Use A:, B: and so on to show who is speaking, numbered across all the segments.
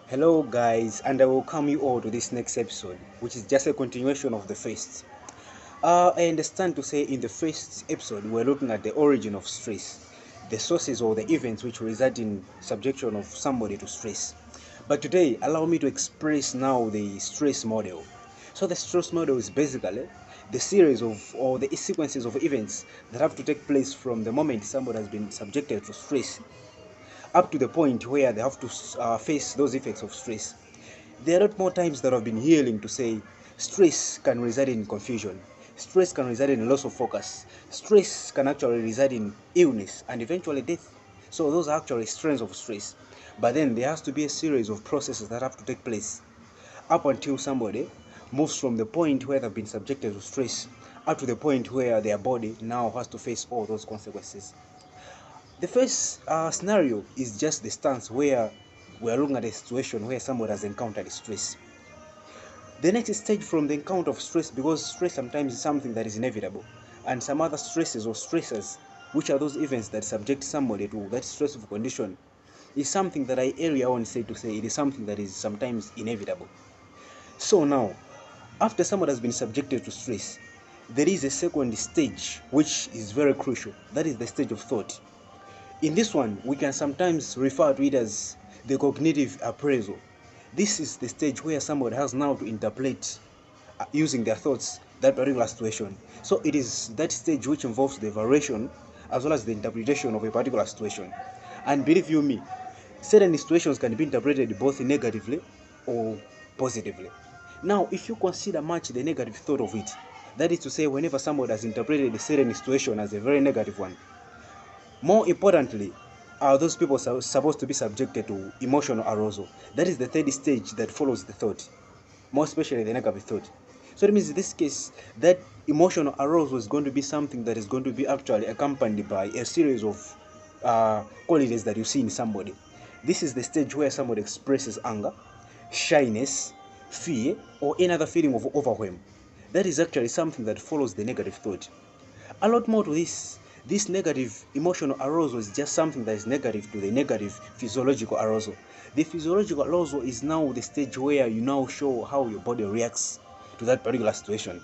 A: Hello, guys, and I welcome you all to this next episode, which is just a continuation of the first. I understand to say in the first episode, we're looking at the origin of stress, the sources or the events which result in subjection of somebody to stress. But today, allow me to express now the stress model. So, the stress model is basically the series of or the sequences of events that have to take place from the moment somebody has been subjected to stress up to the point where they have to face those effects of stress. There are a lot more times that I've been hearing to say stress can result in confusion, stress can result in loss of focus, stress can actually result in illness and eventually death. So those are actually strains of stress. But then there has to be a series of processes that have to take place up until somebody moves from the point where they've been subjected to stress up to the point where their body now has to face all those consequences. The first scenario is just the stance where we are looking at a situation where somebody has encountered stress. The next stage from the encounter of stress, because stress sometimes is something that is inevitable, and some other stresses or stressors, which are those events that subject somebody to that stressful condition, is something that I earlier on said to say it is something that is sometimes inevitable. So now, after someone has been subjected to stress, there is a second stage which is very crucial. That is the stage of thought. In this one, we can sometimes refer to it as the cognitive appraisal. This is the stage where somebody has now to interpret using their thoughts that particular situation. So it is that stage which involves the evaluation as well as the interpretation of a particular situation. And believe you me, certain situations can be interpreted both negatively or positively. Now, if you consider much the negative thought of it, that is to say, whenever somebody has interpreted a certain situation as a very negative one, more importantly, are those people supposed to be subjected to emotional arousal? That is the third stage that follows the thought, more especially the negative thought. So it means in this case, that emotional arousal is going to be something that is going to be actually accompanied by a series of qualities that you see in somebody. This is the stage where somebody expresses anger, shyness, fear, or any other feeling of overwhelm. That is actually something that follows the negative thought. A lot more to this negative emotional arousal is just something that is negative to the negative physiological arousal. The physiological arousal is now the stage where you now show how your body reacts to that particular situation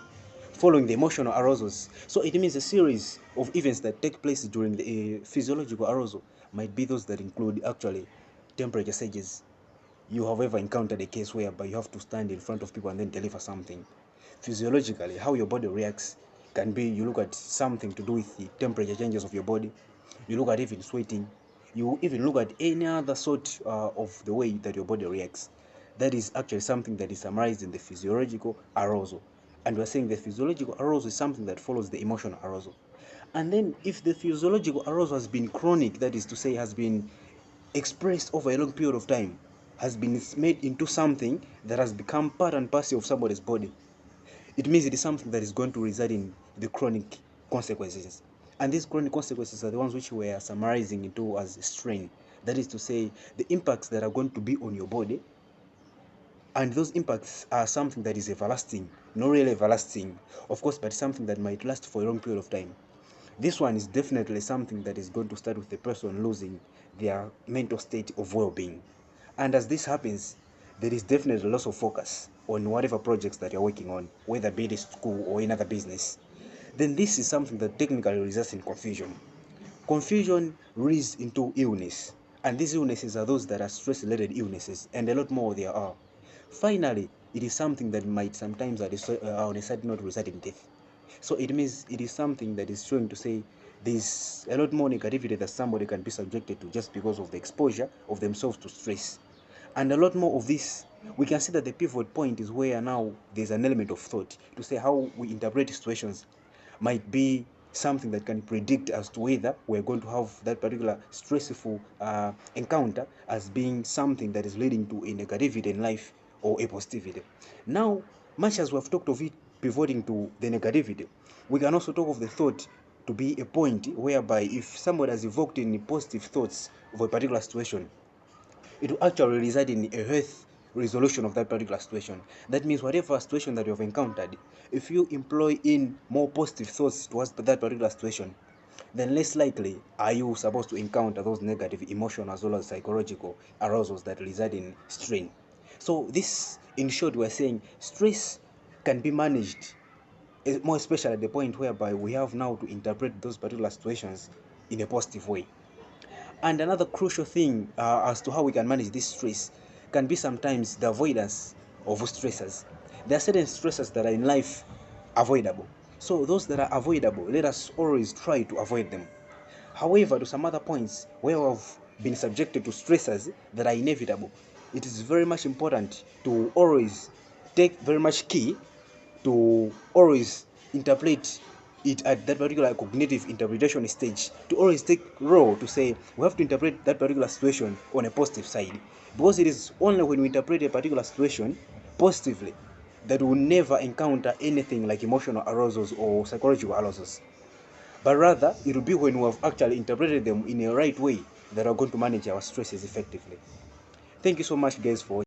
A: following the emotional arousals. So it means a series of events that take place during the physiological arousal might be those that include actually temperature surges. You have ever encountered a case whereby you have to stand in front of people and then deliver something. Physiologically, how your body reacts can be you look at something to do with the temperature changes of your body, you look at even sweating, you even look at any other sort of the way that your body reacts. That is actually something that is summarized in the physiological arousal. And we're saying the physiological arousal is something that follows the emotional arousal. And then if the physiological arousal has been chronic, that is to say has been expressed over a long period of time, has been made into something that has become part and parcel of somebody's body, it means it is something that is going to result in the chronic consequences. And these chronic consequences are the ones which we are summarizing into as strain. That is to say, the impacts that are going to be on your body, and those impacts are something that is everlasting, not really everlasting, of course, but something that might last for a long period of time. This one is definitely something that is going to start with the person losing their mental state of well-being. And as this happens, there is definitely loss of focus on whatever projects that you're working on, whether be it school or another business. Then this is something that technically results in confusion. Confusion leads into illness, and these illnesses are those that are stress-related illnesses, and a lot more there are. Finally, it is something that might sometimes on a side note result in death. So it means it is something that is showing to say there's a lot more negativity that somebody can be subjected to just because of the exposure of themselves to stress. And a lot more of this, we can see that the pivot point is where now there's an element of thought to say how we interpret situations might be something that can predict as to whether we're going to have that particular stressful encounter as being something that is leading to a negativity in life or a positivity. Now, much as we have talked of it pivoting to the negativity, we can also talk of the thought to be a point whereby if somebody has evoked any positive thoughts of a particular situation, it will actually result in a health resolution of that particular situation. That means whatever situation that you have encountered, if you employ in more positive thoughts towards that particular situation, then less likely are you supposed to encounter those negative emotional as well as psychological arousals that reside in strain. So this, in short, we're saying stress can be managed, more especially at the point whereby we have now to interpret those particular situations in a positive way. And another crucial thing as to how we can manage this stress can be sometimes the avoidance of stressors. There are certain stressors that are in life avoidable. So those that are avoidable, let us always try to avoid them. However, to some other points where we've been subjected to stressors that are inevitable, it is very much important to always take very much key to always interpret it at that particular cognitive interpretation stage, to always take role to say we have to interpret that particular situation on a positive side, because it is only when we interpret a particular situation positively that we will never encounter anything like emotional arousals or psychological arousals, but rather it will be when we have actually interpreted them in a right way that are going to manage our stresses effectively. Thank you so much, guys, for